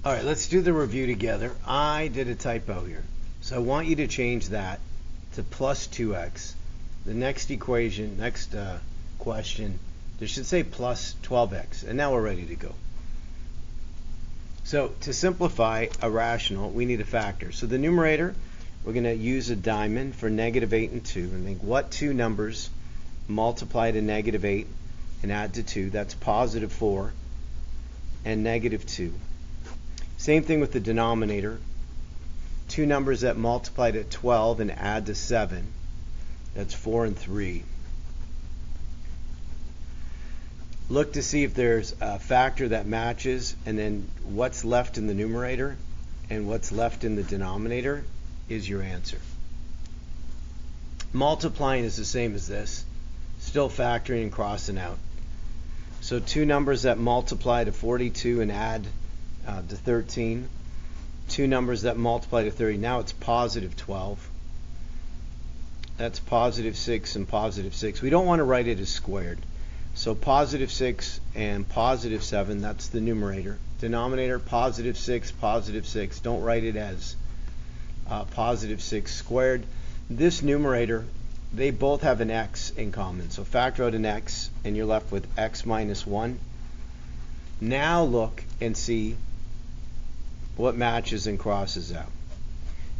All right, let's do the review together. I did a typo here. So I want you to change that to plus 2x. The next equation, next question, there should say plus 12x. And now we're ready to go. So to simplify a rational, we need a factor. So the numerator, we're going to use a diamond for negative 8 and 2. And think what two numbers multiply to negative 8 and add to 2? That's positive 4 and negative 2. Same thing with the denominator. Two numbers that multiply to 12 and add to 7. That's 4 and 3. Look to see if there's a factor that matches, and then what's left in the numerator and what's left in the denominator is your answer. Multiplying is the same as this. Still factoring and crossing out. So two numbers that multiply to 42 and add to 13. Two numbers that multiply to 30. Now it's positive 12. That's positive 6 and positive 6. We don't want to write it as squared. So positive 6 and positive 7, that's the numerator. Denominator, positive 6, positive 6. Don't write it as positive 6 squared. This numerator, they both have an x in common. So factor out an x, and you're left with x minus 1. Now look and see what matches and crosses out.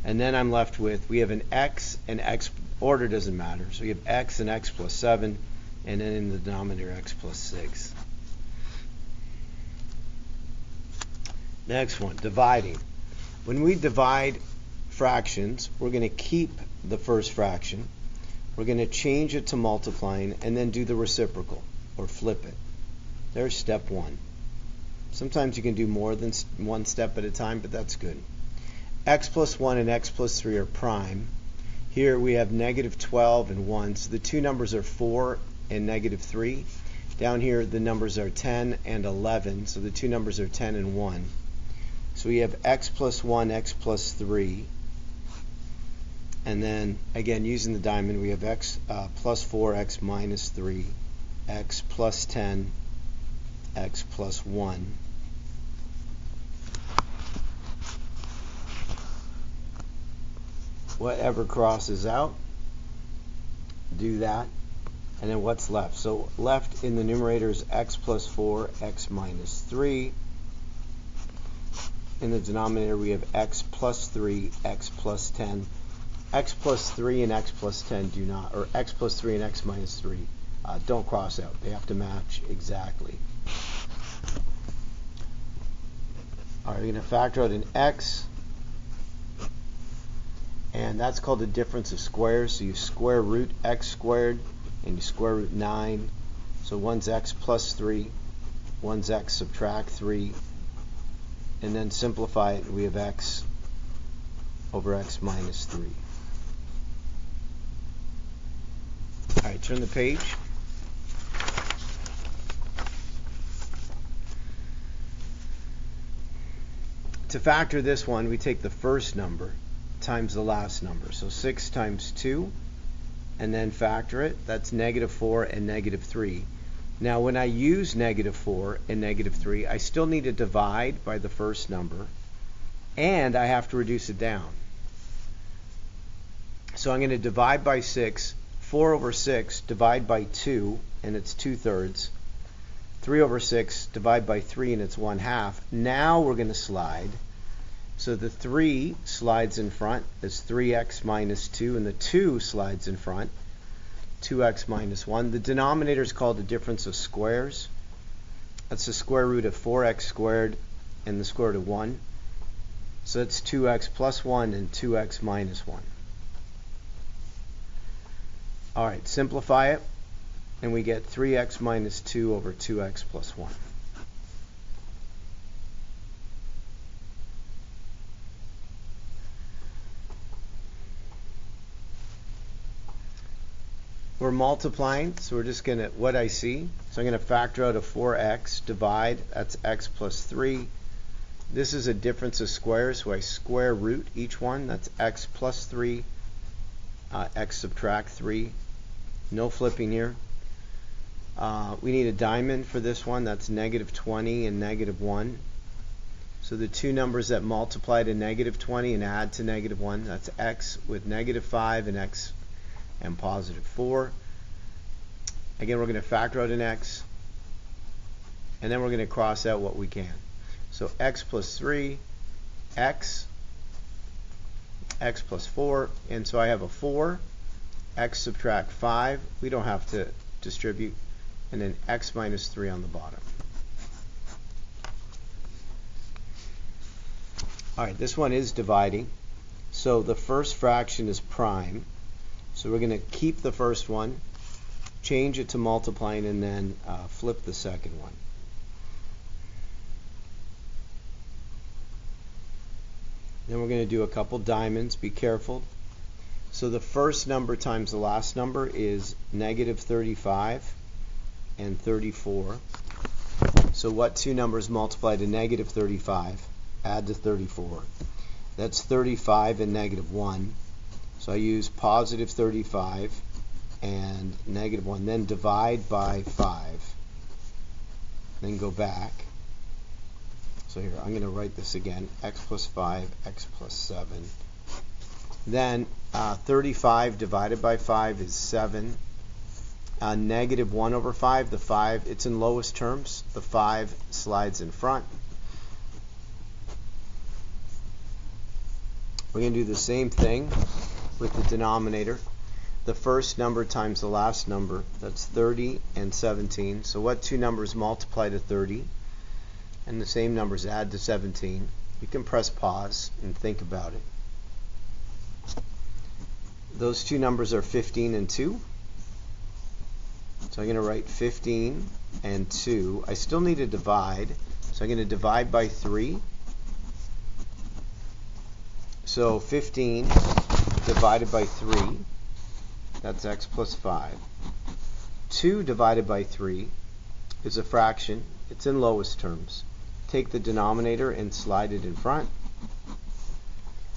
And then I'm left with, we have an x, and x, order doesn't matter. So we have x and x plus 7, and then in the denominator x plus 6. Next one, dividing. When we divide fractions, we're going to keep the first fraction. We're going to change it to multiplying and then do the reciprocal, or flip it. There's step 1. Sometimes you can do more than one step at a time, but that's good. X plus 1 and x plus 3 are prime. Here we have negative 12 and 1, so the two numbers are 4 and negative 3. Down here the numbers are 10 and 11, so the two numbers are 10 and 1. So we have x plus 1, x plus 3. And then, again, using the diamond, we have x plus 4, x minus 3, x plus 10, x plus 1. Whatever crosses out, do that. And then what's left? So left in the numerator is x plus 4, x minus 3. In the denominator we have x plus 3, x plus 10. X plus 3 and x plus 10 do not, or x plus 3 and x minus 3 don't cross out. They have to match exactly. All right, we're going to factor out an x, and that's called the difference of squares. So you square root x squared, and you square root 9. So one's x plus 3, one's x subtract 3, and then simplify it, we have x over x minus 3. All right, turn the page. To factor this one, we take the first number times the last number. So 6 times 2, and then factor it. That's negative 4 and negative 3. Now when I use negative 4 and negative 3, I still need to divide by the first number, and I have to reduce it down. So I'm going to divide by 6. 4 over 6, divide by 2, and it's 2/3. 3 over 6, divide by 3, and it's 1/2. Now we're going to slide. So the 3 slides in front. It's 3x minus 2, and the 2 slides in front. 2x minus 1. The denominator is called the difference of squares. That's the square root of 4x squared and the square root of 1. So it's 2x plus 1 and 2x minus 1. All right, simplify it, and we get 3x minus 2 over 2x plus 1. We're multiplying, so we're just going to, what I see, so I'm going to factor out a 4x, divide, that's x plus 3. This is a difference of squares, so I square root each one, that's x plus 3, x subtract 3. No flipping here. We need a diamond for this one, that's negative 20 and negative 1. So the two numbers that multiply to negative 20 and add to negative 1, that's x with negative 5 and x and positive 4. Again, we're going to factor out an x, and then we're going to cross out what we can. So x plus 3, x plus 4, and so I have a 4, x subtract 5, we don't have to distribute, and then x minus 3 on the bottom. Alright, this one is dividing, so the first fraction is prime, so we're going to keep the first one, change it to multiplying, and then flip the second one. Then we're going to do a couple diamonds. Be careful. So the first number times the last number is negative 35 and 34. So what two numbers multiply to negative 35? Add to 34. That's 35 and negative 1. So I use positive 35 and negative 1. Then divide by 5. Then go back. So here, I'm going to write this again, x plus 5, x plus 7. Then 35 divided by 5 is 7. Negative 1 over 5, the 5, it's in lowest terms. The 5 slides in front. We're going to do the same thing with the denominator. The first number times the last number, that's 30 and 17. So what two numbers multiply to 30? And the same numbers add to 17. You can press pause and think about it. Those two numbers are 15 and 2. So I'm going to write 15 and 2. I still need to divide, so I'm going to divide by 3. So 15 divided by 3, that's x plus 5. 2 divided by 3 is a fraction. It's in lowest terms. Take the denominator and slide it in front.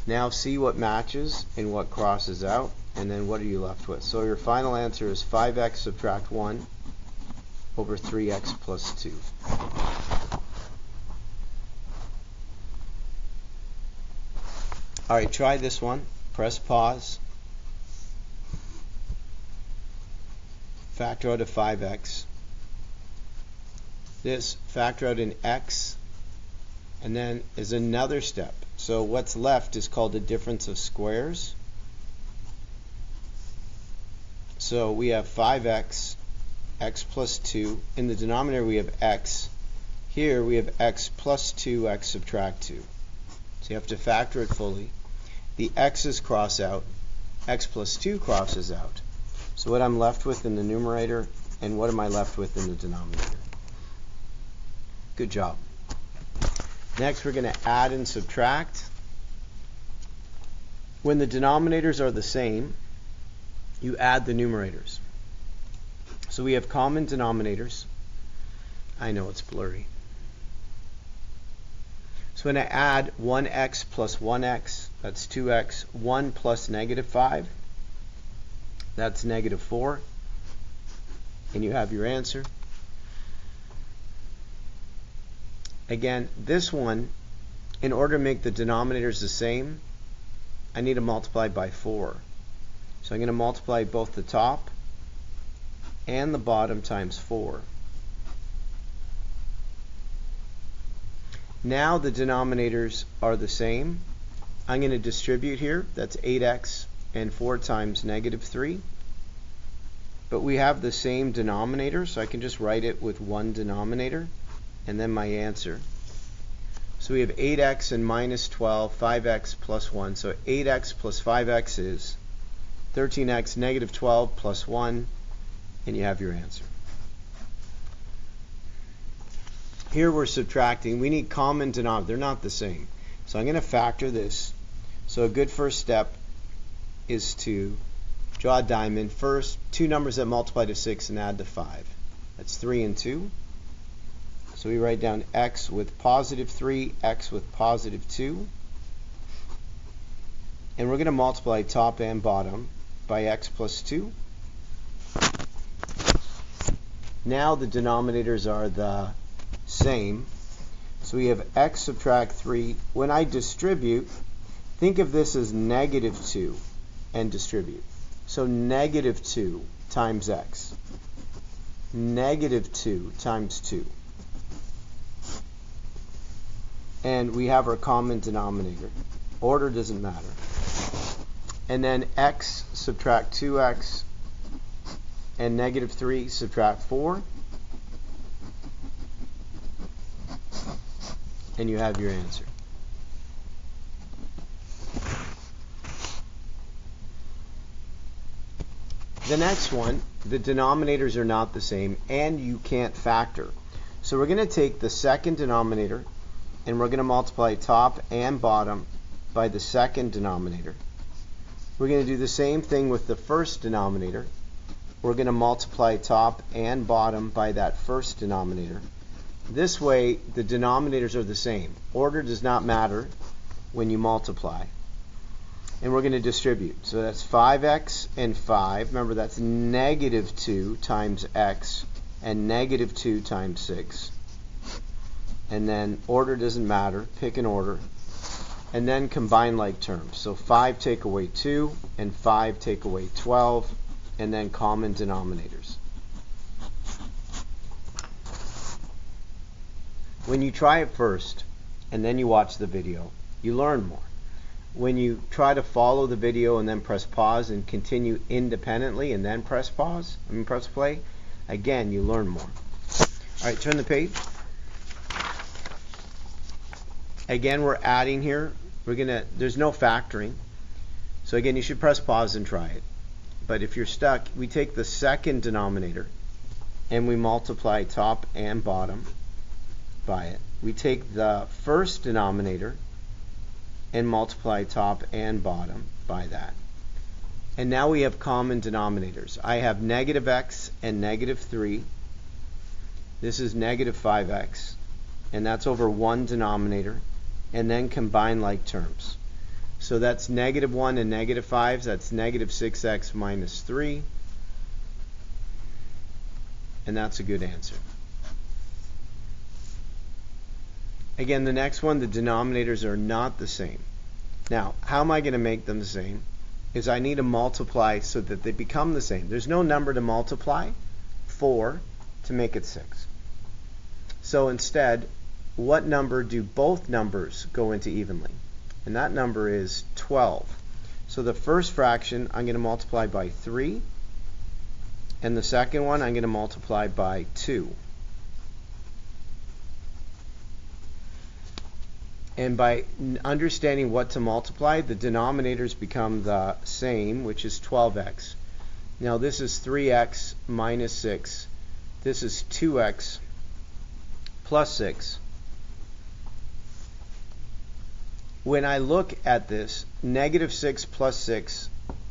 Now see what matches and what crosses out, and then what are you left with? So your final answer is 5x subtract 1 over 3x plus 2. Alright, try this one. Press pause. Factor out a 5x. This, factor out an x, and then is another step. So what's left is called a difference of squares. So we have 5x, x plus 2. In the denominator we have x. Here we have x plus 2, x subtract 2. So you have to factor it fully. The x's cross out. X plus 2 crosses out. So what I'm left with in the numerator, and what am I left with in the denominator? Good job. Next, we're going to add and subtract. When the denominators are the same, you add the numerators. So we have common denominators. I know it's blurry. So when I add 1x plus 1x, that's 2x. 1 plus negative 5, that's negative 4. And you have your answer. Again, this one, in order to make the denominators the same, I need to multiply by 4. So I'm going to multiply both the top and the bottom times 4. Now the denominators are the same. I'm going to distribute here. That's 8x and 4 times negative 3. But we have the same denominator, so I can just write it with one denominator, and then my answer. So we have 8x and minus 12, 5x plus 1. So 8x plus 5x is 13x, negative 12 plus 1, and you have your answer. Here we're subtracting. We need common denominator. They're not the same. So I'm going to factor this. So a good first step is to draw a diamond. First, two numbers that multiply to 6 and add to 5. That's 3 and 2. So we write down x with positive 3, x with positive 2. And we're going to multiply top and bottom by x plus 2. Now the denominators are the same. So we have x subtract 3. When I distribute, think of this as negative 2 and distribute. So negative 2 times x. Negative 2 times 2. And we have our common denominator. Order doesn't matter. And then x subtract 2x and negative 3 subtract 4. And you have your answer. The next one, the denominators are not the same and you can't factor. So we're going to take the second denominator and we're going to multiply top and bottom by the second denominator. We're going to do the same thing with the first denominator. We're going to multiply top and bottom by that first denominator. This way, the denominators are the same. Order does not matter when you multiply. And we're going to distribute. So that's 5x and 5. Remember, that's negative 2 times x and negative 2 times 6. And then order doesn't matter. Pick an order. And then combine like terms. So 5 take away 2 and 5 take away 12. And then common denominators. When you try it first and then you watch the video, you learn more. When you try to follow the video and then press pause and continue independently and then press play, again, you learn more. All right, turn the page. Again, we're adding here. There's no factoring. So again, you should press pause and try it. But if you're stuck, we take the second denominator and we multiply top and bottom by it. We take the first denominator and multiply top and bottom by that. And now we have common denominators. I have negative x and negative 3. This is negative 5x. And that's over one denominator. And then combine like terms. So that's negative 1 and negative 5. That's negative 6x minus 3. And that's a good answer. Again, the next one, the denominators are not the same. Now, how am I going to make them the same? Is I need to multiply so that they become the same. There's no number to multiply 4 to make it 6. So instead, what number do both numbers go into evenly? And that number is 12. So the first fraction I'm going to multiply by 3. And the second one I'm going to multiply by 2. And by understanding what to multiply, the denominators become the same, which is 12x. Now this is 3x minus 6. This is 2x plus 6. When I look at this, negative 6 plus 6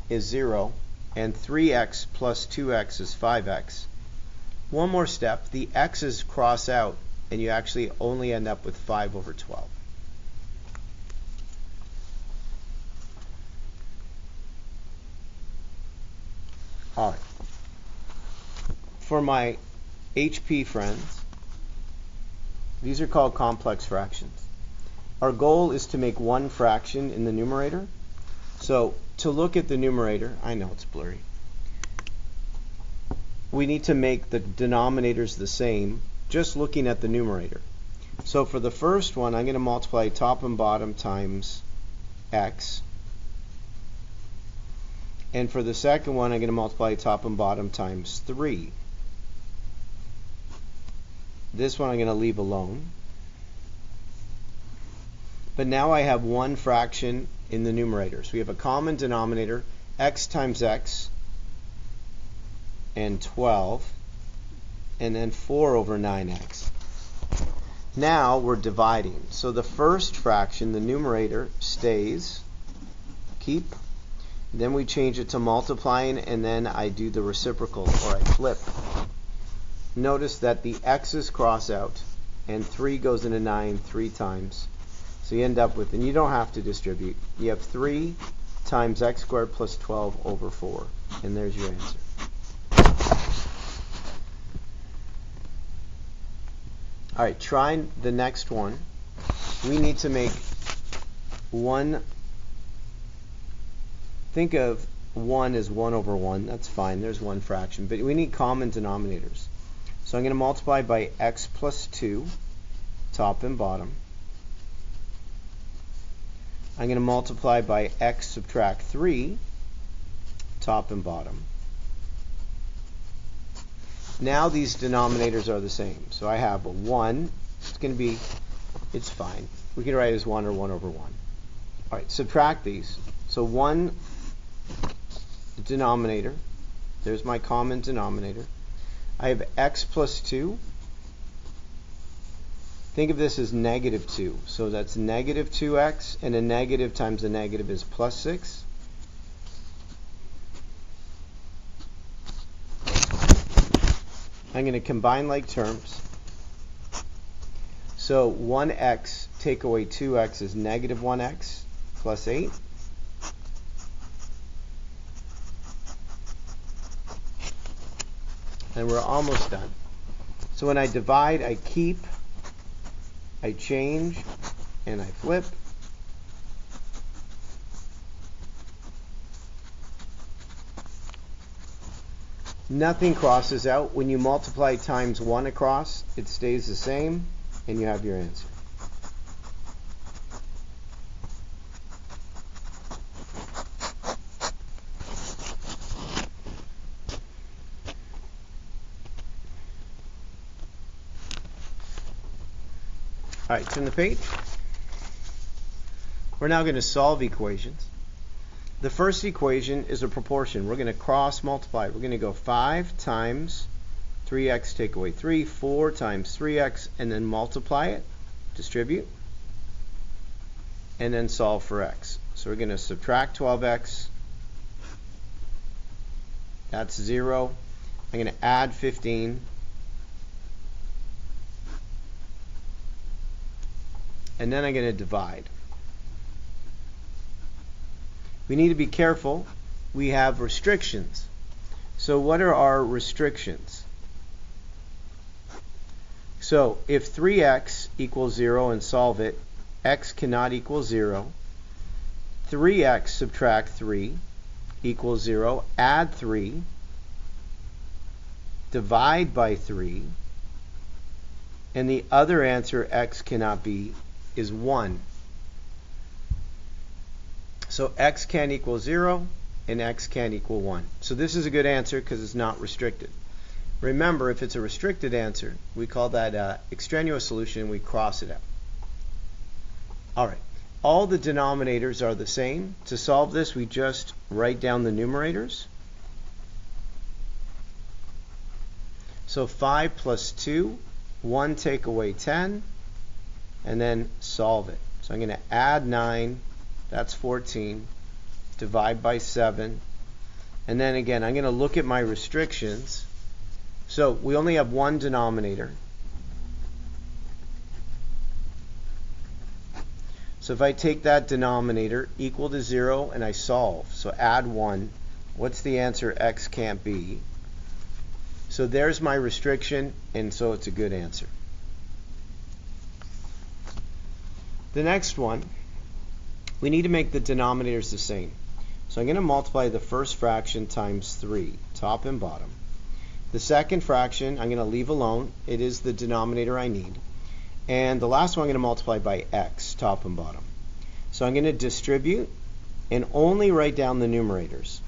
is 0, and 3x plus 2x is 5x. One more step, the x's cross out, and you actually only end up with 5 over 12. All right. For my HP friends, these are called complex fractions. Our goal is to make one fraction in the numerator. So to look at the numerator, I know it's blurry, we need to make the denominators the same just looking at the numerator. So for the first one, I'm going to multiply top and bottom times x. And for the second one, I'm going to multiply top and bottom times 3. This one I'm going to leave alone. But now I have one fraction in the numerator. So we have a common denominator, x times x, and 12, and then 4 over 9x. Now we're dividing. So the first fraction, the numerator, stays. Keep. Then we change it to multiplying, and then I do the reciprocal, or I flip. Notice that the x's cross out, and 3 goes into 9 3 times. So you end up with, and you don't have to distribute, you have 3 times x squared plus 12 over 4. And there's your answer. All right, try the next one. We need to make one. Think of 1 as 1 over 1. That's fine. There's one fraction. But we need common denominators. So I'm going to multiply by x plus 2, top and bottom. I'm going to multiply by x subtract 3, top and bottom. Now these denominators are the same. So I have a 1. It's going to be, it's fine. We can write it as 1 or 1 over 1. All right, subtract these. So 1 denominator. There's my common denominator. I have x plus 2. Think of this as negative 2. So that's negative 2x, and a negative times a negative is plus 6. I'm going to combine like terms. So 1x take away 2x is negative 1x plus 8. And we're almost done. So when I divide, I keep, I change, and I flip. Nothing crosses out. When you multiply times 1 across, it stays the same, and you have your answer. All right, turn the page. We're now going to solve equations. The first equation is a proportion. We're going to cross multiply. We're going to go 5 times 3x take away 3, 4 times 3x, and then multiply it, distribute, and then solve for x. So we're going to subtract 12x. That's 0. I'm going to add 15. And then I'm going to divide. We need to be careful. We have restrictions. So what are our restrictions? So if 3x equals 0 and solve it, x cannot equal 0. 3x subtract 3 equals 0. Add 3. Divide by 3. And the other answer, x cannot be, is 1. So x can't equal 0 and x can't equal 1. So this is a good answer because it's not restricted. Remember, if it's a restricted answer, we call that extraneous solution. We cross it out. All right. All the denominators are the same. To solve this, we just write down the numerators. So 5 plus 2, 1 take away 10, and then solve it. So I'm going to add 9, that's 14, divide by 7, and then again I'm going to look at my restrictions. So we only have one denominator. So if I take that denominator equal to 0 and I solve, so add 1, what's the answer? X can't be. So there's my restriction, and so it's a good answer. The next one, we need to make the denominators the same. So I'm going to multiply the first fraction times 3, top and bottom. The second fraction I'm going to leave alone. It is the denominator I need. And the last one I'm going to multiply by x, top and bottom. So I'm going to distribute and only write down the numerators.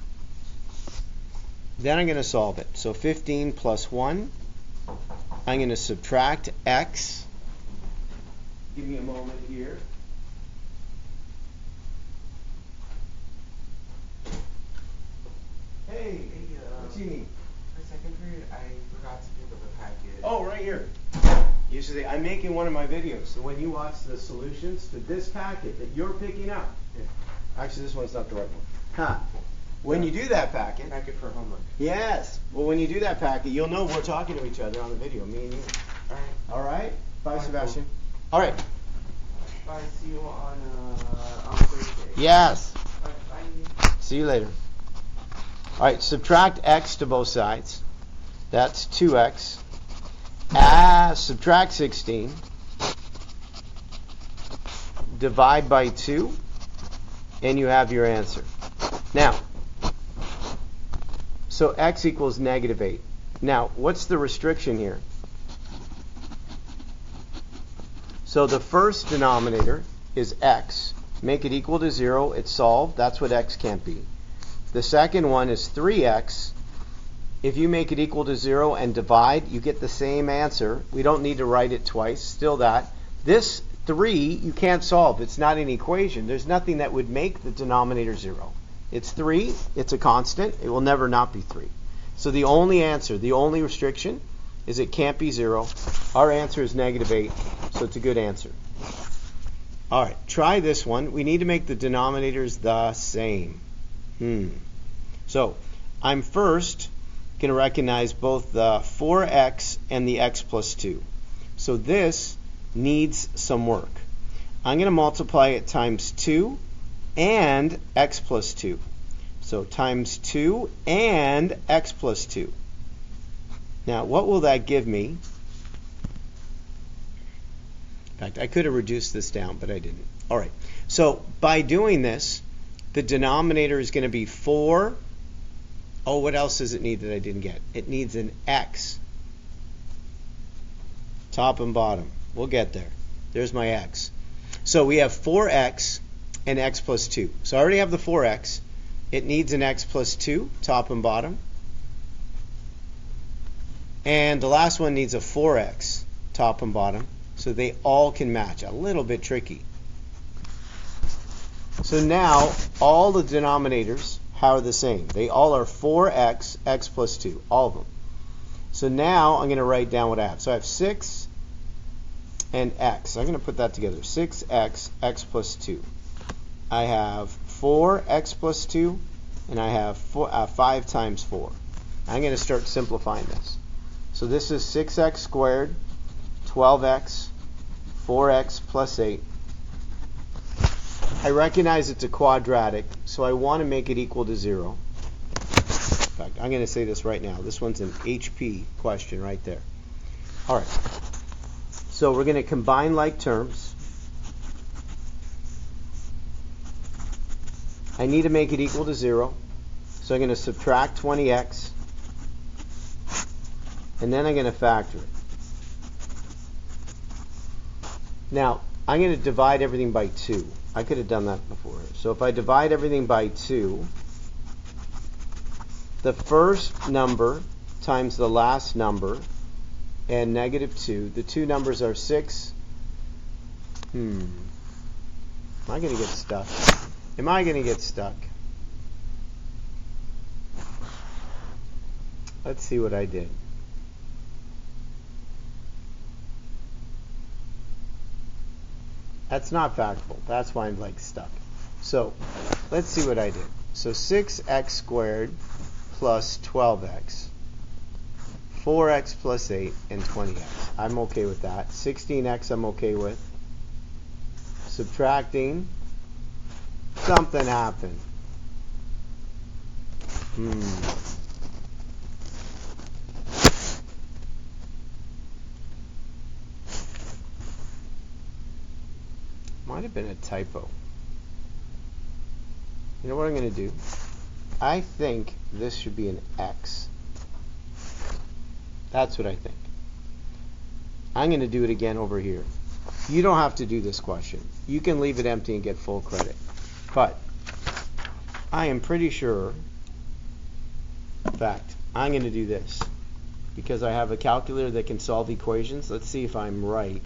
Then I'm going to solve it. So 15 plus 1, I'm going to subtract x. Give me a moment here. Hey, what do you need? For second period, I forgot to pick up a packet. Oh, right here. Usually, I'm making one of my videos, so when you watch the solutions to this packet that you're picking up, actually this one's not the right one. Huh. When you do that packet, For homework. yes. Well, when you do that packet, you'll know we're talking to each other on the video, me and you. All right. All right. Bye, All right, Sebastian. All right. Bye. See you on Thursday. Yes. All right, bye. See you later. All right. Subtract x to both sides. That's 2x. Subtract 16, divide by 2, and you have your answer. Now, so x equals negative 8. Now, what's the restriction here? So the first denominator is x. Make it equal to 0, it's solved. That's what x can't be. The second one is 3x. If you make it equal to 0 and divide, you get the same answer. We don't need to write it twice. Still that. This 3 you can't solve. It's not an equation. There's nothing that would make the denominator 0. It's 3. It's a constant. It will never not be 3. So the only answer, the only restriction, is it can't be 0. Our answer is negative 8, so it's a good answer. All right, try this one. We need to make the denominators the same. So I'm first going to recognize both the 4x and the x plus 2. So this needs some work. I'm going to multiply it times 2 and x plus 2. So times 2 and x plus 2. Now, what will that give me? In fact, I could have reduced this down, but I didn't. All right. So by doing this, the denominator is going to be 4. Oh, what else does it need that I didn't get? It needs an x. Top and bottom. We'll get there. There's my x. So we have 4x and x plus 2. So I already have the 4x. It needs an x plus 2, top and bottom. And the last one needs a 4x, top and bottom. So they all can match. A little bit tricky. So now all the denominators are the same. They all are 4x, x plus 2, all of them. So now I'm going to write down what I have. So I have 6 and x. I'm going to put that together. 6x, x plus 2. I have 4x plus 2, and I have 5 times 4. I'm going to start simplifying this. So this is 6x squared, 12x, 4x plus 8. I recognize it's a quadratic, so I want to make it equal to 0. In fact, I'm going to say this right now. This one's an HP question right there. All right. So we're going to combine like terms. I need to make it equal to 0. So I'm going to subtract 20x. And then I'm going to factor it. Now, I'm going to divide everything by 2. I could have done that before. So if I divide everything by 2, the first number times the last number and negative 2, the two numbers are 6. Am I going to get stuck? Am I going to get stuck? Let's see what I did. That's not factorable. That's why I'm like stuck. So let's see what I did. So 6x squared plus 12x, 4x plus 8, and 20x. I'm okay with that. 16x I'm okay with. Subtracting. Something happened. Might have been a typo. You know what I'm going to do? I think this should be an x. That's what I think. I'm going to do it again over here. You don't have to do this question. You can leave it empty and get full credit. But I am pretty sure, in fact, I'm going to do this because I have a calculator that can solve equations. Let's see if I'm right.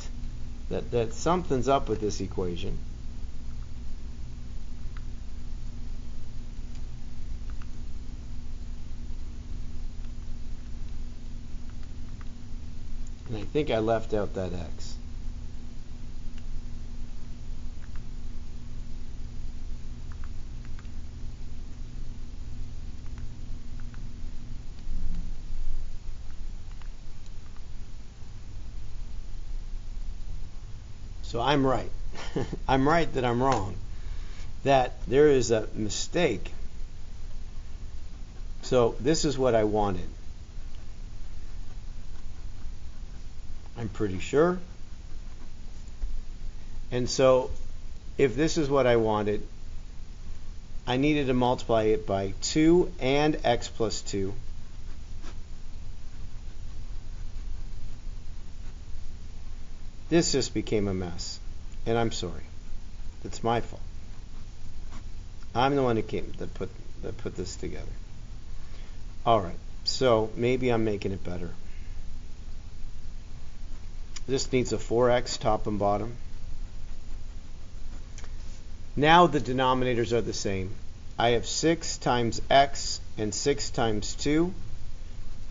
That something's up with this equation. And I think I left out that x. So I'm right. I'm right that I'm wrong. That there is a mistake. So this is what I wanted. I'm pretty sure. And so if this is what I wanted, I needed to multiply it by 2 and x plus 2. This just became a mess, and I'm sorry. It's my fault. I'm the one that put this together. All right, so maybe I'm making it better. This needs a 4x top and bottom. Now the denominators are the same. I have 6 times x and 6 times 2.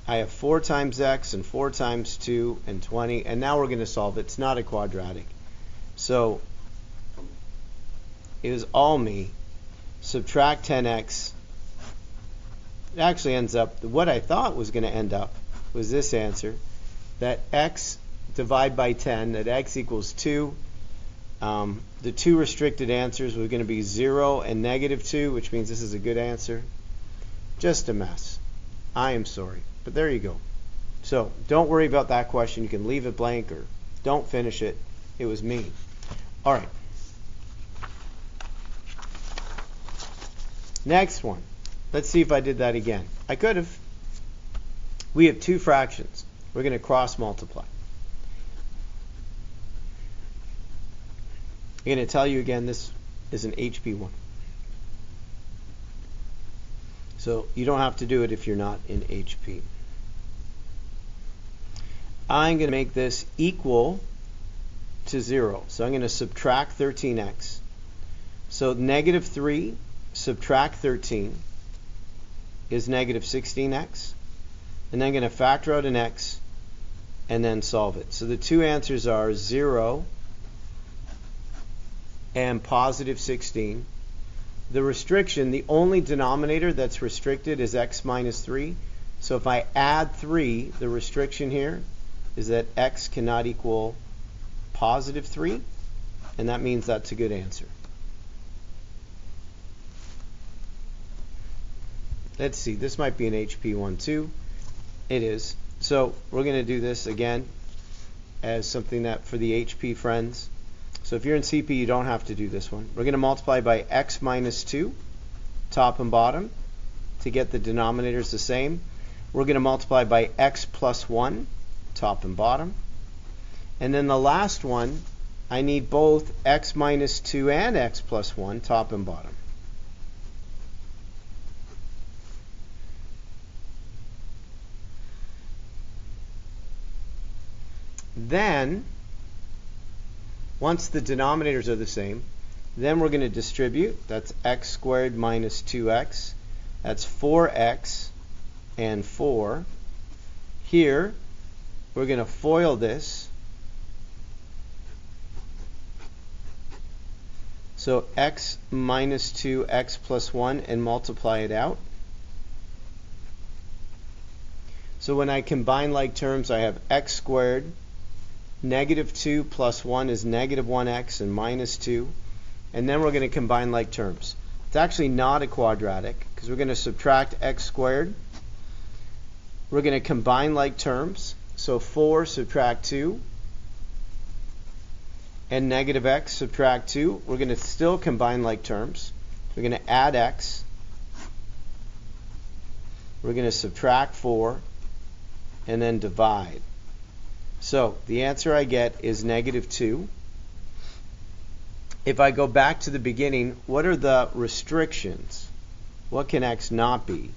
I have 4 times x and 4 times 2 and 20. And now we're going to solve it. It's not a quadratic. So it is all me. Subtract 10x. It actually ends up, what I thought was going to end up was this answer. That x divide by 10, that x equals 2. The two restricted answers were going to be 0 and negative 2, which means this is a good answer. Just a mess. I am sorry. But there you go. So don't worry about that question. You can leave it blank or don't finish it. It was me. All right. Next one. Let's see if I did that again. I could have. We have two fractions. We're going to cross multiply. I'm going to tell you again, this is an HP1. So you don't have to do it if you're not in HP. I'm going to make this equal to 0. So I'm going to subtract 13x. So negative 3 subtract 13 is negative 16x. And then I'm going to factor out an x and then solve it. So the two answers are 0 and positive 16. The restriction, the only denominator that's restricted is x minus 3. So if I add 3, the restriction here is that x cannot equal positive 3, and that means that's a good answer. Let's see, this might be an HP1 too. It is. So we're going to do this again as something that for the HP friends. So if you're in CP, you don't have to do this one. We're going to multiply by x minus 2, top and bottom, to get the denominators the same. We're going to multiply by x plus 1, top and bottom. And then the last one, I need both x minus 2 and x plus 1, top and bottom. Then, once the denominators are the same, then we're going to distribute. That's x squared minus 2x. That's 4x and 4. Here, we're going to FOIL this. So x minus 2, x plus 1, and multiply it out. So when I combine like terms, I have x squared. Negative 2 plus 1 is negative 1x and minus 2. And then we're going to combine like terms. It's actually not a quadratic because we're going to subtract x squared. We're going to combine like terms. So 4 subtract 2 and negative x subtract 2. We're going to still combine like terms. We're going to add x. We're going to subtract 4 and then divide. So the answer I get is negative 2. If I go back to the beginning, what are the restrictions? What can x not be?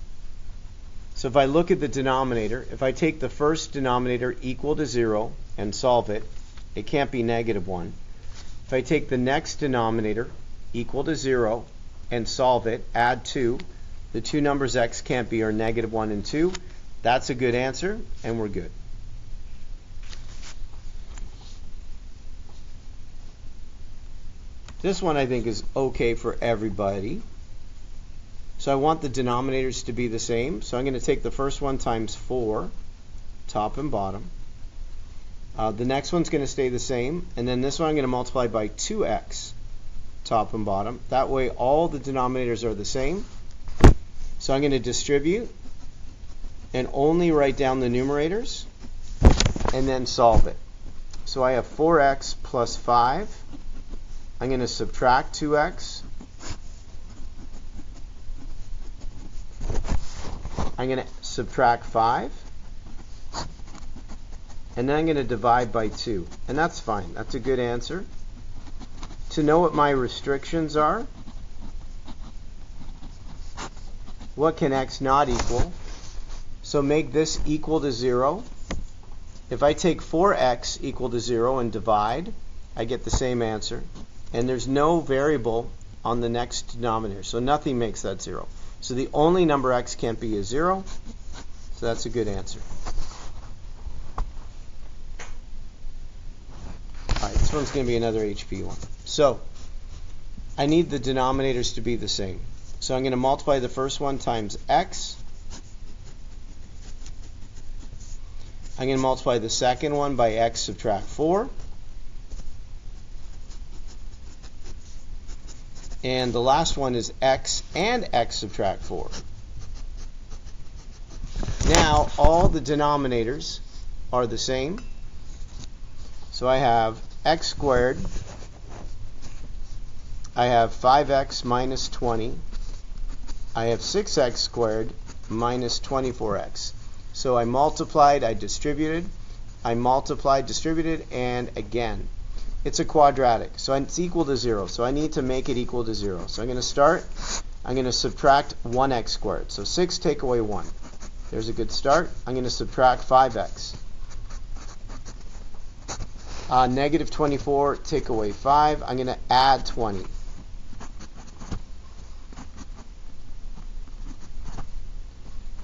So if I look at the denominator, if I take the first denominator equal to 0 and solve it, it can't be negative 1. If I take the next denominator equal to 0 and solve it, add 2, the two numbers x can't be are negative 1 and 2. That's a good answer, and we're good. This one I think is okay for everybody. So I want the denominators to be the same. So I'm going to take the first one times 4, top and bottom. The next one's going to stay the same. And then this one I'm going to multiply by 2x, top and bottom. That way all the denominators are the same. So I'm going to distribute and only write down the numerators and then solve it. So I have 4x plus 5. I'm going to subtract 2x. I'm going to subtract 5. And then I'm going to divide by 2. And that's fine. That's a good answer. To know what my restrictions are, what can x not equal? So make this equal to 0. If I take 4x equal to 0 and divide, I get the same answer. And there's no variable on the next denominator, so nothing makes that 0. So the only number x can't be a 0, so that's a good answer. All right, this one's going to be another HP one. So I need the denominators to be the same. So I'm going to multiply the first one times x. I'm going to multiply the second one by x subtract 4. And the last one is x and x subtract 4. Now all the denominators are the same. So I have x squared. I have 5x minus 20. I have 6x squared minus 24x. So I multiplied, I distributed, I multiplied, distributed, and again. It's a quadratic, so it's equal to 0. So I need to make it equal to 0. So I'm going to start. I'm going to subtract 1x squared. So 6 take away 1. There's a good start. I'm going to subtract 5x. Negative 24 take away 5. I'm going to add 20.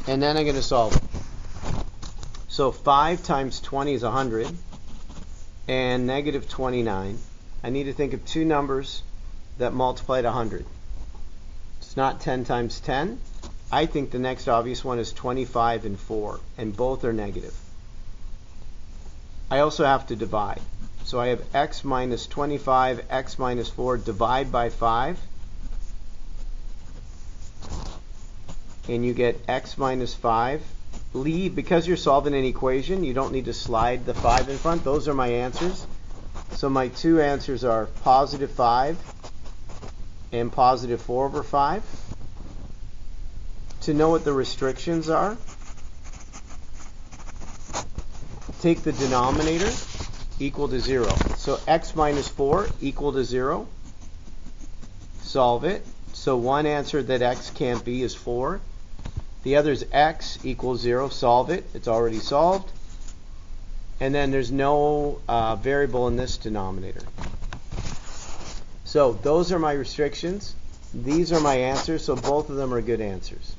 And then I'm going to solve it. So 5 times 20 is 100. And negative 29. I need to think of two numbers that multiply to 100. It's not 10 times 10. I think the next obvious one is 25 and 4, and both are negative. I also have to divide. So I have x minus 25, x minus 4, divide by 5. And you get x minus 5. Leave, because you're solving an equation, you don't need to slide the 5 in front. Those are my answers. So my two answers are positive 5 and positive 4 over 5. To know what the restrictions are, take the denominator, equal to 0. So x minus 4 equal to 0. Solve it. So one answer that x can't be is 4. The other is x equals 0. Solve it. It's already solved. And then there's no variable in this denominator. So those are my restrictions. These are my answers. So both of them are good answers.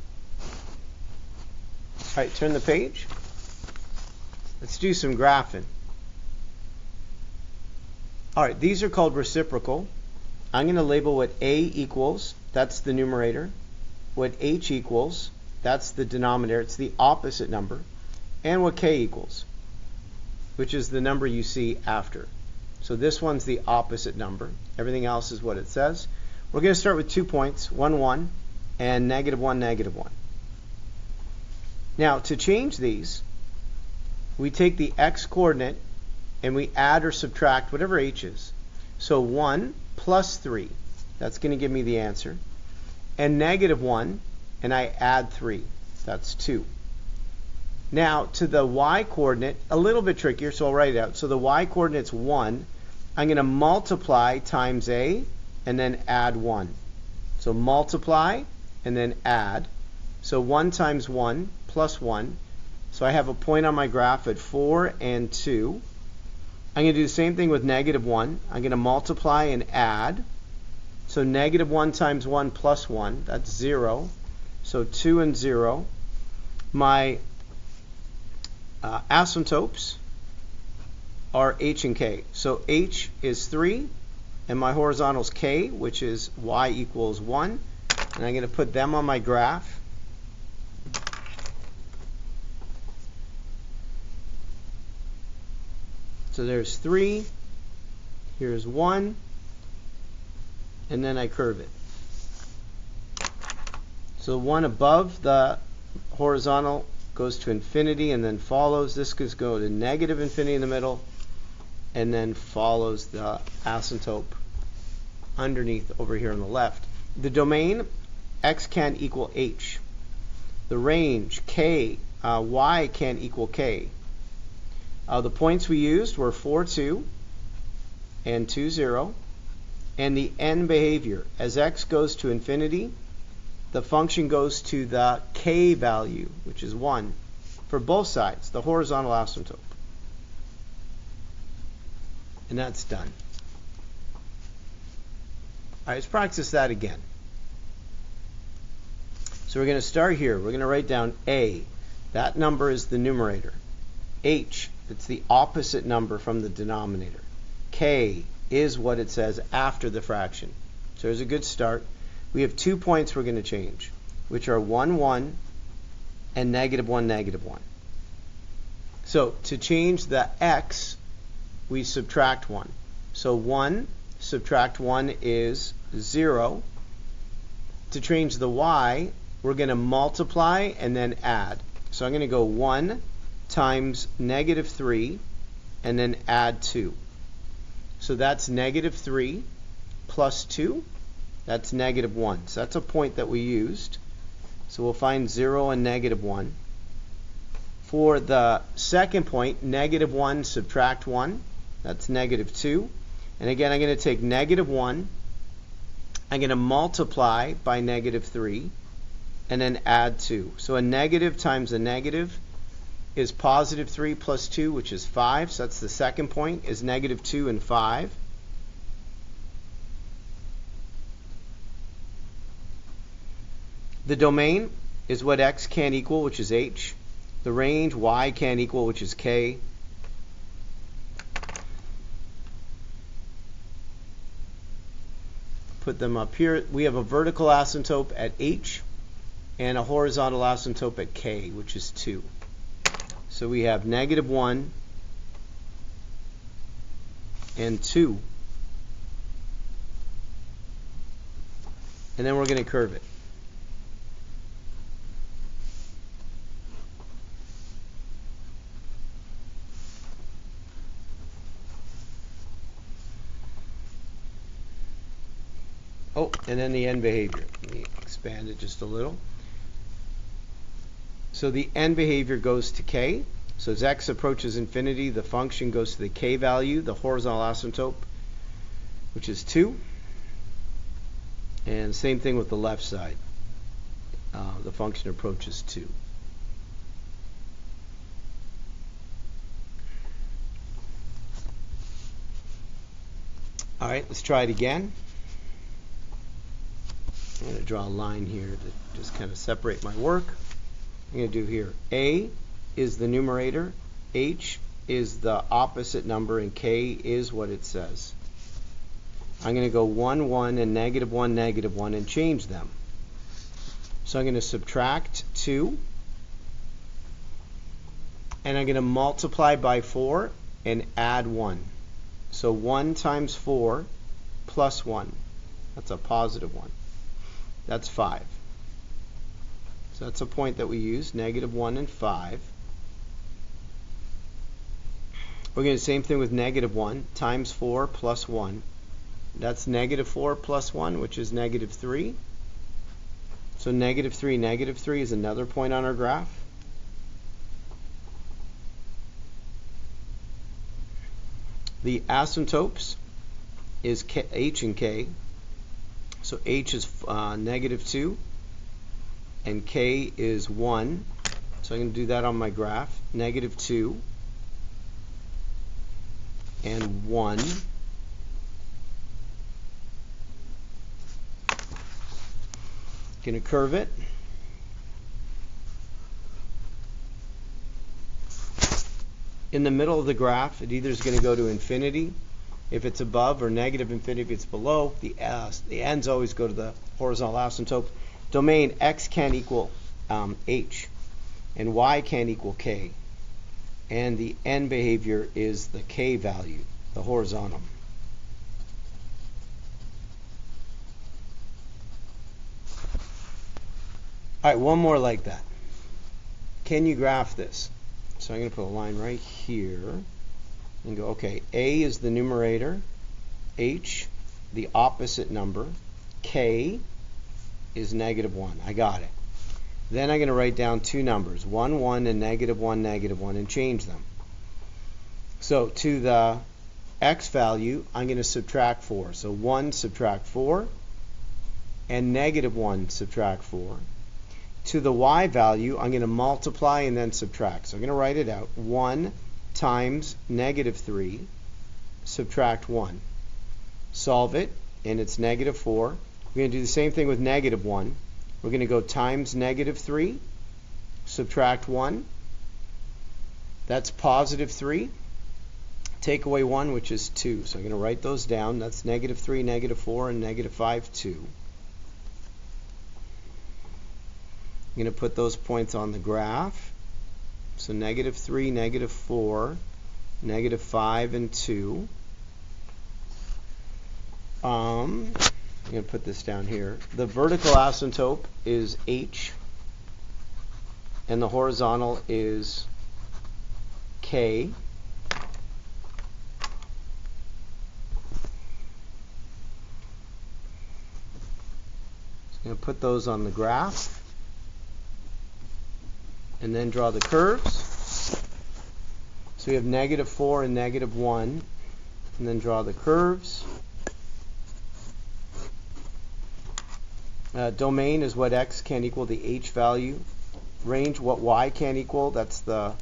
All right, turn the page. Let's do some graphing. All right, these are called reciprocal. I'm going to label what a equals. That's the numerator. What h equals. That's the denominator. It's the opposite number. And what k equals, which is the number you see after. So this one's the opposite number. Everything else is what it says. We're going to start with 2 points, 1, 1, and negative 1, negative 1. Now, to change these, we take the x coordinate and we add or subtract whatever h is. So 1 plus 3, that's going to give me the answer. And negative 1, and I add 3. That's 2. Now, to the y coordinate, a little bit trickier, so I'll write it out. So the y coordinate's 1. I'm going to multiply times a, and then add 1. So multiply, and then add. So 1 times 1 plus 1. So I have a point on my graph at 4 and 2. I'm going to do the same thing with negative 1. I'm going to multiply and add. So negative 1 times 1 plus 1, that's 0. So 2 and 0. My asymptotes are h and k. So h is 3, and my horizontal is k, which is y equals 1. And I'm going to put them on my graph. So there's 3, here's 1, and then I curve it. So 1 above the horizontal goes to infinity and then follows. This could go to negative infinity in the middle, and then follows the asymptote underneath over here on the left. The domain, x can't equal h. The range, y can't equal k. The points we used were 4, 2, and 2, 0. And the end behavior, as x goes to infinity, the function goes to the k value, which is 1, for both sides, the horizontal asymptote. And that's done. All right, let's practice that again. So we're going to start here. We're going to write down a. That number is the numerator. H, it's the opposite number from the denominator. K is what it says after the fraction. So there's a good start. We have 2 points we're going to change, which are 1, 1, and -1, -1. So to change the x, we subtract 1. So 1 subtract 1 is 0. To change the y, we're going to multiply and then add. So I'm going to go 1 times -3 and then add 2. So that's -3 plus 2. That's -1. So that's a point that we used. So we'll find 0 and -1. For the second point, -1 subtract 1. That's -2. And again, I'm going to take -1. I'm going to multiply by -3 and then add 2. So a negative times a negative is +3 plus 2, which is 5. So that's the second point, is -2 and 5. The domain is what x can't equal, which is h. The range, y can't equal, which is k. Put them up here. We have a vertical asymptote at h and a horizontal asymptote at k, which is 2. So we have -1 and 2. And then we're going to curve it. Oh, and then the end behavior. Let me expand it just a little. So the end behavior goes to k. So as x approaches infinity, the function goes to the k value, the horizontal asymptote, which is 2. And same thing with the left side. The function approaches 2. All right, let's try it again. I'm going to draw a line here to just kind of separate my work. I'm going to do here, a is the numerator, h is the opposite number, and k is what it says. I'm going to go 1, 1, and -1, -1, and change them. So I'm going to subtract 2, and I'm going to multiply by 4 and add 1. So 1 times 4 plus 1. That's a positive 1. That's 5. So that's a point that we use, -1 and 5. We're going to do the same thing with -1 times 4 plus 1. That's -4 plus 1, which is -3. So -3, -3 is another point on our graph. The asymptotes is h and k. So h is -2 and k is 1. So I'm going to do that on my graph. -2 and 1. Going to curve it. In the middle of the graph, it either is going to go to infinity if it's above, or negative infinity if it's below. The ends always go to the horizontal asymptote. Domain x can't equal h, and y can't equal k. And the end behavior is the k value, the horizontal. All right, one more like that. Can you graph this? So I'm going to put a line right here, and go, okay, A is the numerator, H, the opposite number, K is -1. I got it. Then I'm going to write down two numbers, 1, 1, and -1, -1, and change them. So to the x value, I'm going to subtract 4. So 1 subtract 4, and -1 subtract 4. To the y value, I'm going to multiply and then subtract. So I'm going to write it out. 1 times -3, subtract 1. Solve it, and it's -4. We're going to do the same thing with -1. We're going to go times -3, subtract 1. That's +3. Take away 1, which is 2. So I'm going to write those down. That's -3, -4, and -5, 2. I'm going to put those points on the graph. So -3, -4, -5, and 2. I'm going to put this down here. The vertical asymptote is H, and the horizontal is K. I'm going to put those on the graph, and then draw the curves. So we have -4 and -1, and then draw the curves. Domain is what x can't equal, the h value. Range, what y can't equal, that's the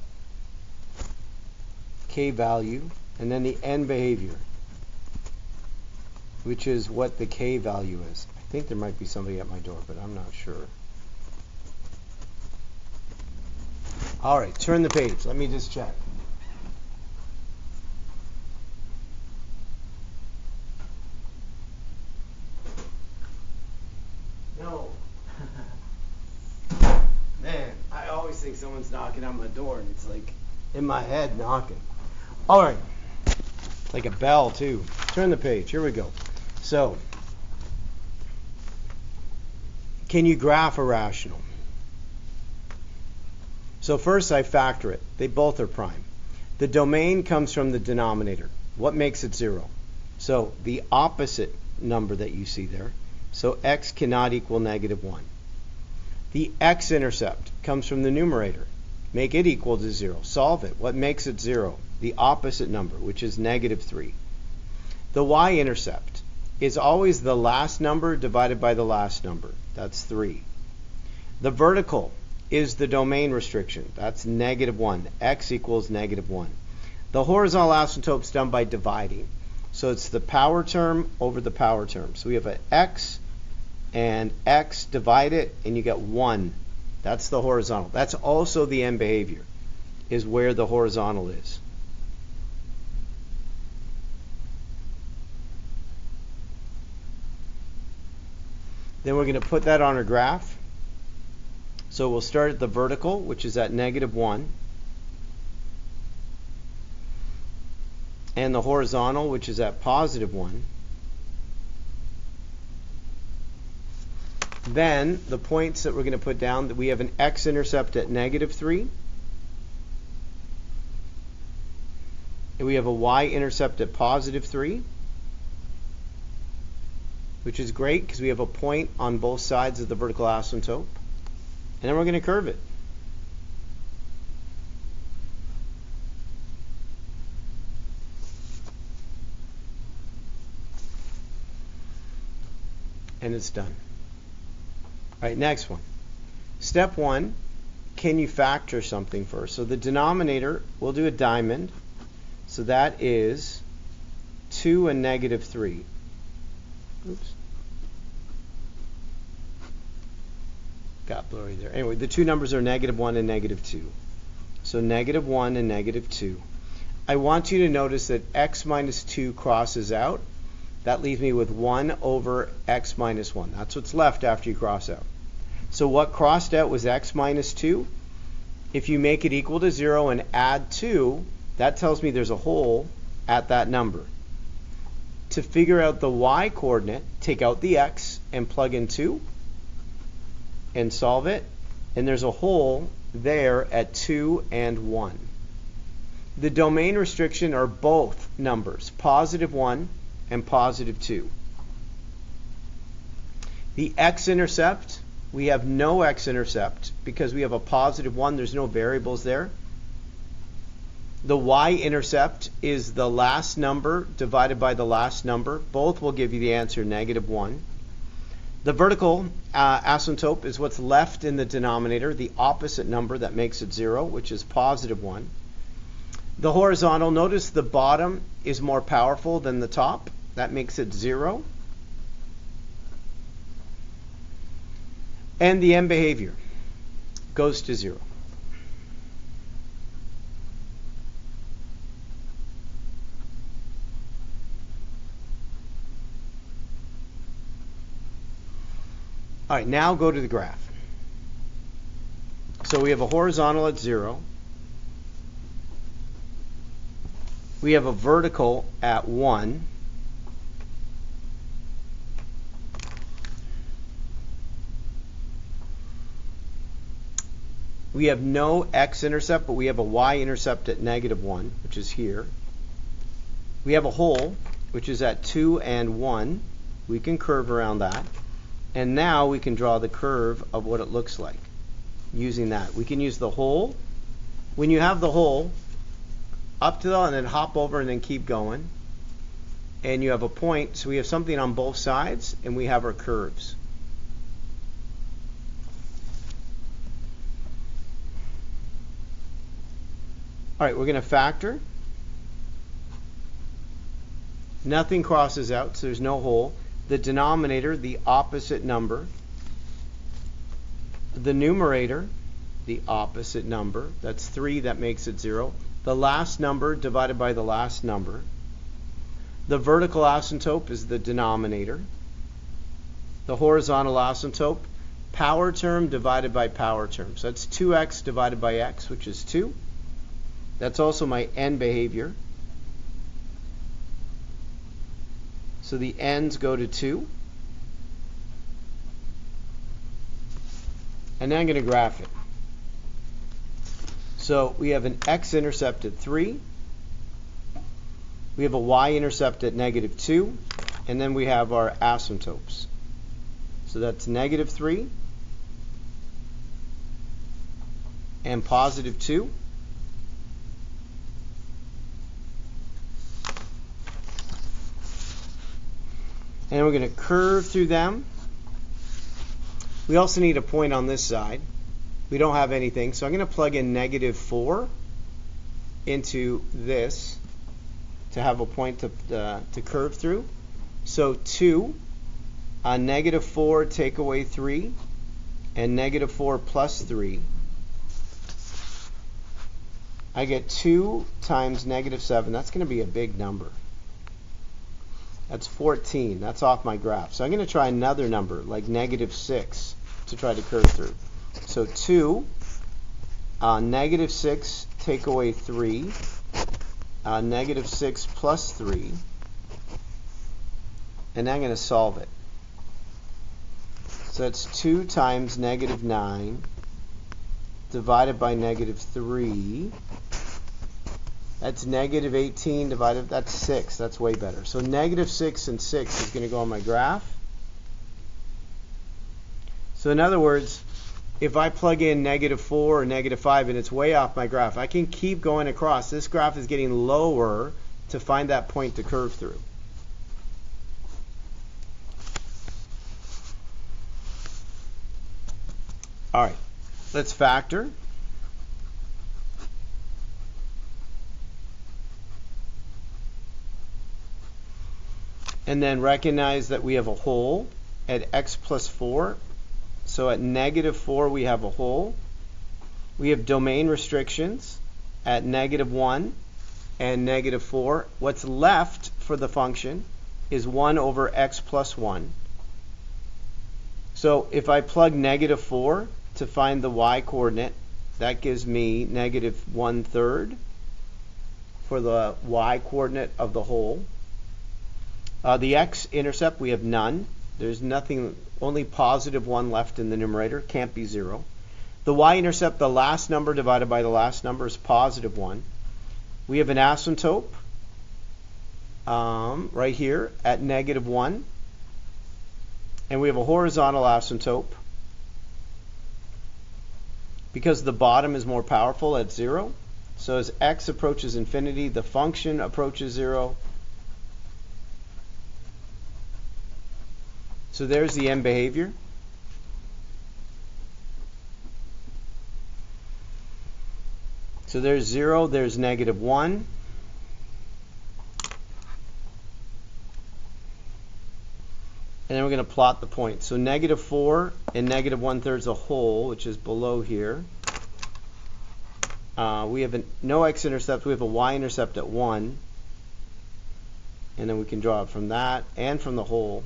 k value. And then the end behavior, which is what the k value is. I think there might be somebody at my door, but I'm not sure. All right, turn the page. Let me just check. No. Man, I always think someone's knocking on my door, and it's like in my head knocking. All right. It's like a bell, too. Turn the page. Here we go. So, can you graph a rational? So first I factor it. They both are prime. The domain comes from the denominator. What makes it 0? So the opposite number that you see there. So x cannot equal -1. The x-intercept comes from the numerator. Make it equal to 0. Solve it. What makes it 0? The opposite number, which is -3. The y-intercept is always the last number divided by the last number. That's 3. The vertical is the domain restriction. That's -1. X equals -1. The horizontal asymptote is done by dividing. So it's the power term over the power term. So we have an x and x, divide it, and you get 1. That's the horizontal. That's also the end behavior, is where the horizontal is. Then we're going to put that on our graph. So we'll start at the vertical, which is at -1, and the horizontal, which is at +1. Then the points that we're going to put down, that we have an x-intercept at -3, and we have a y-intercept at +3, which is great because we have a point on both sides of the vertical asymptote. And then we're going to curve it. And it's done. All right, next one. Step 1, can you factor something first? So the denominator, we'll do a diamond. So that is 2 and -3. Oops. Got blurry there. Anyway, the two numbers are -1 and -2. So -1 and -2. I want you to notice that x minus 2 crosses out. That leaves me with 1 over x minus 1. That's what's left after you cross out. So what crossed out was x minus 2. If you make it equal to 0 and add 2, that tells me there's a hole at that number. To figure out the y coordinate, take out the x and plug in 2. And solve it, and there's a hole there at 2 and 1. The domain restriction are both numbers, positive 1 and positive 2. The x-intercept, we have no x-intercept because we have a positive 1. There's no variables there. The y-intercept is the last number divided by the last number. Both will give you the answer negative 1. The vertical asymptote is what's left in the denominator, the opposite number that makes it 0, which is positive 1. The horizontal, notice the bottom is more powerful than the top. That makes it 0. And the end behavior goes to 0. All right, now go to the graph. So we have a horizontal at 0. We have a vertical at 1. We have no x-intercept, but we have a y-intercept at negative 1, which is here. We have a hole, which is at 2 and 1. We can curve around that. And now we can draw the curve of what it looks like using that. We can use the hole. When you have the hole, up to the and then hop over and then keep going. And you have a point, so we have something on both sides, and we have our curves. All right, we're going to factor. Nothing crosses out, so there's no hole. The denominator, the opposite number. The numerator, the opposite number. That's 3, that makes it 0. The last number divided by the last number. The vertical asymptote is the denominator. The horizontal asymptote, power term divided by power term. So that's 2x divided by x, which is 2. That's also my end behavior. So the ends go to 2. And now I'm going to graph it. So we have an x-intercept at 3. We have a y-intercept at negative 2. And then we have our asymptotes. So that's negative 3 and positive 2. And we're going to curve through them. We also need a point on this side. We don't have anything, so I'm going to plug in negative 4 into this to have a point to curve through. So 2, negative 4 take away 3, and negative 4 plus 3. I get 2 times negative 7. That's going to be a big number. That's 14. That's off my graph. So I'm going to try another number, like negative 6, to try to curve through. So 2, negative 6 take away 3, negative 6 plus 3, and I'm going to solve it. So that's 2 times negative 9 divided by negative 3. That's negative 18 divided, that's 6. That's way better. So negative 6 and 6 is going to go on my graph. So in other words, if I plug in negative 4 or negative 5 and it's way off my graph, I can keep going across. This graph is getting lower to find that point to curve through. All right, let's factor. And then recognize that we have a hole at x plus 4. So at negative 4 we have a hole. We have domain restrictions at negative 1 and negative 4. What's left for the function is 1 over x plus 1. So if I plug negative 4 to find the y coordinate, that gives me negative 1/3 for the y coordinate of the hole. The x-intercept, we have none. There's nothing, only positive 1 left in the numerator. Can't be 0. The y-intercept, the last number divided by the last number, is positive 1. We have an asymptote right here at -1. And we have a horizontal asymptote because the bottom is more powerful at 0. So as x approaches infinity, the function approaches 0. So there's the end behavior. So there's 0, there's -1. And then we're going to plot the points. So -4 and -1/3 the whole, which is below here. We have no x-intercept. We have a y-intercept at 1. And then we can draw it from that and from the whole.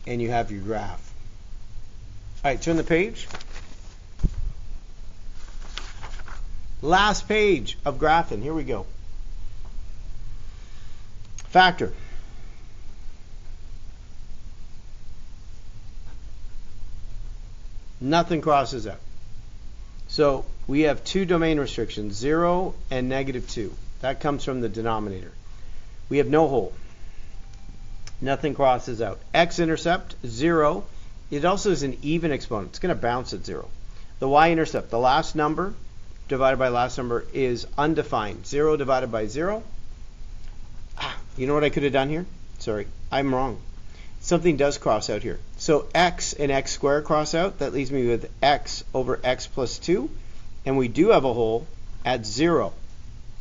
And you have your graph. All right, turn the page. Last page of graphing. Here we go. Factor. Nothing crosses out. So we have two domain restrictions, 0 and -2. That comes from the denominator. We have no hole. Nothing crosses out. X-intercept, 0. It also is an even exponent. It's going to bounce at 0. The y-intercept, the last number divided by last number, is undefined. 0 divided by 0. You know what I could have done here? Sorry, I'm wrong. Something does cross out here. So x and x squared cross out. That leaves me with x over x plus 2. And we do have a hole at 0.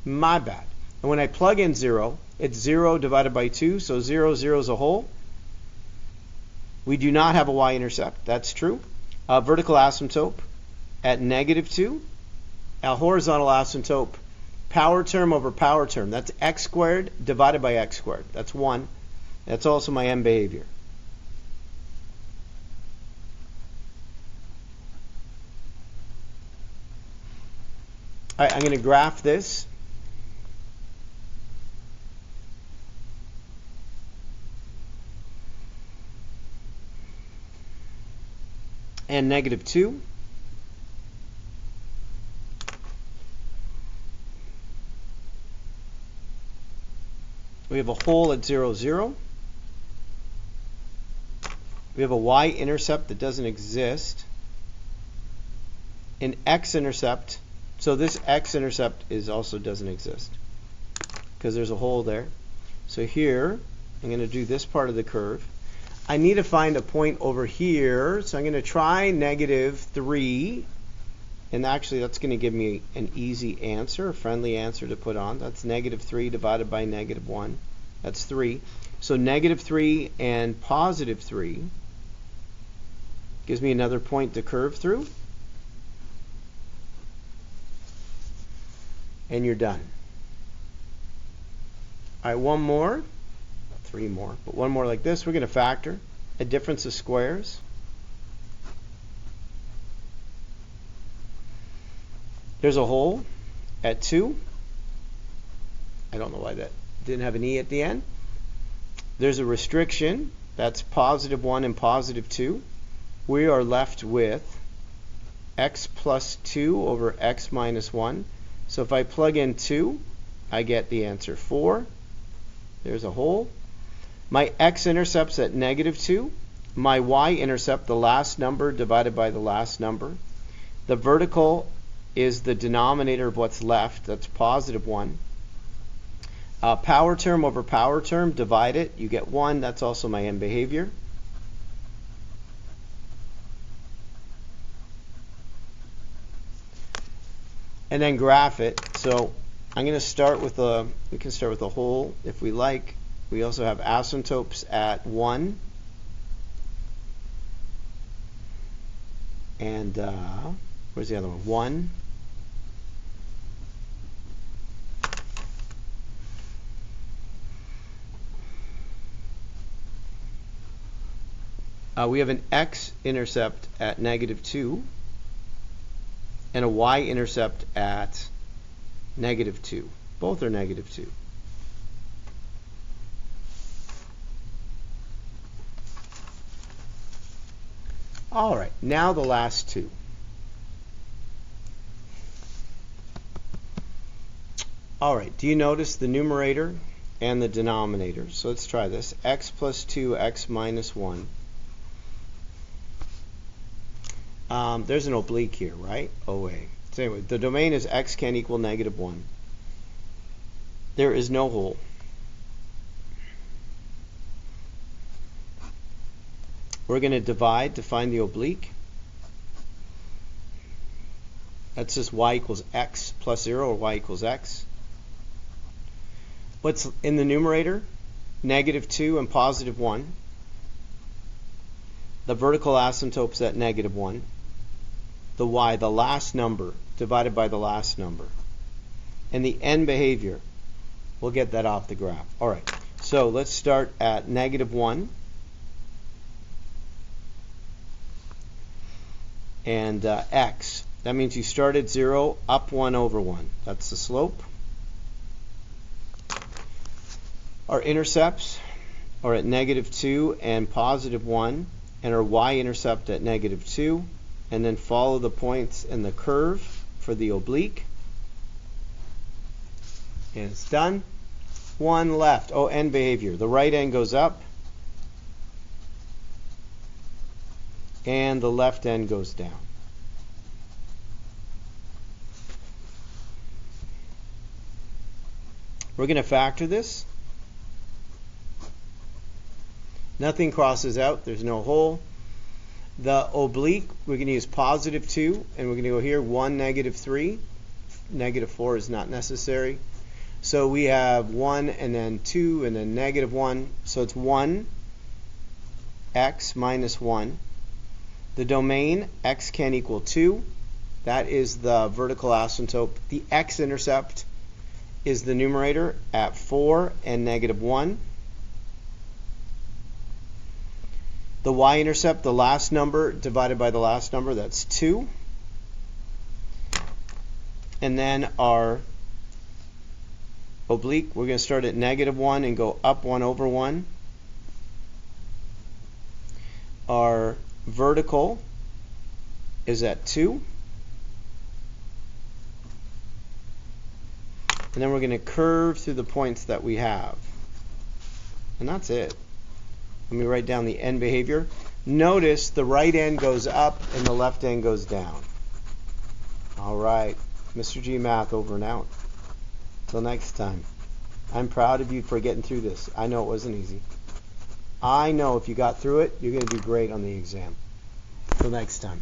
My bad. And when I plug in 0, it's 0 divided by 2. So 0, 0 is a hole. We do not have a y-intercept. That's true. A vertical asymptote at -2. A horizontal asymptote, power term over power term. That's x squared divided by x squared. That's 1. That's also my end behavior. All right, I'm going to graph this. And -2. We have a hole at 0, 0. We have a y-intercept that doesn't exist. An x-intercept. So this x-intercept also doesn't exist because there's a hole there. So here, I'm going to do this part of the curve. I need to find a point over here, so I'm going to try -3. And actually, that's going to give me an easy answer, a friendly answer to put on. That's -3 divided by -1. That's 3. So -3 and +3 gives me another point to curve through. And you're done. All right, one more. 3 more, but one more like this. We're going to factor a difference of squares. There's a hole at 2. I don't know why that didn't have an E at the end. There's a restriction. That's +1 and +2. We are left with x plus 2 over x minus 1. So if I plug in 2, I get the answer 4. There's a hole. My x-intercept's at -2. My y-intercept, the last number divided by the last number. The vertical is the denominator of what's left. That's +1. Power term over power term, divide it. You get 1. That's also my end behavior. And then graph it. So I'm going to start with we can start with a hole if we like. We also have asymptotes at 1. And where's the other one? 1. We have an x-intercept at -2 and a y-intercept at -2. Both are -2. All right, now the last two. All right, do you notice the numerator and the denominator? So let's try this. X plus 2, x minus 1. There's an oblique here, right? OA. So anyway, the domain is x can equal negative 1. There is no hole. We're going to divide to find the oblique. That's just y equals x plus 0 or y equals x. What's in the numerator? Negative 2 and positive 1. The vertical asymptote's at negative 1. The y, the last number, divided by the last number. And the end behavior, we'll get that off the graph. All right, so let's start at negative 1. And x. That means you start at 0, up 1 over 1. That's the slope. Our intercepts are at negative 2 and positive 1, and our y-intercept at negative 2, and then follow the points in the curve for the oblique. And it's done. One left. Oh, end behavior. The right end goes up, and the left end goes down. We're going to factor this. Nothing crosses out. There's no hole. The oblique, we're going to use positive 2, and we're going to go here 1, negative 3. Negative 4 is not necessary. So we have 1 and then 2 and then negative 1. So it's 1, x minus 1. The domain, x can equal 2. That is the vertical asymptote. The x-intercept is the numerator at 4 and negative 1. The y-intercept, the last number divided by the last number, that's 2. And then our oblique, we're going to start at negative 1 and go up 1 over 1. Our vertical is at 2. And then we're going to curve through the points that we have. And that's it. Let me write down the end behavior. Notice the right end goes up and the left end goes down. All right. Mr. G Math over and out. Till next time. I'm proud of you for getting through this. I know it wasn't easy. I know if you got through it, you're going to do great on the exam. Till next time.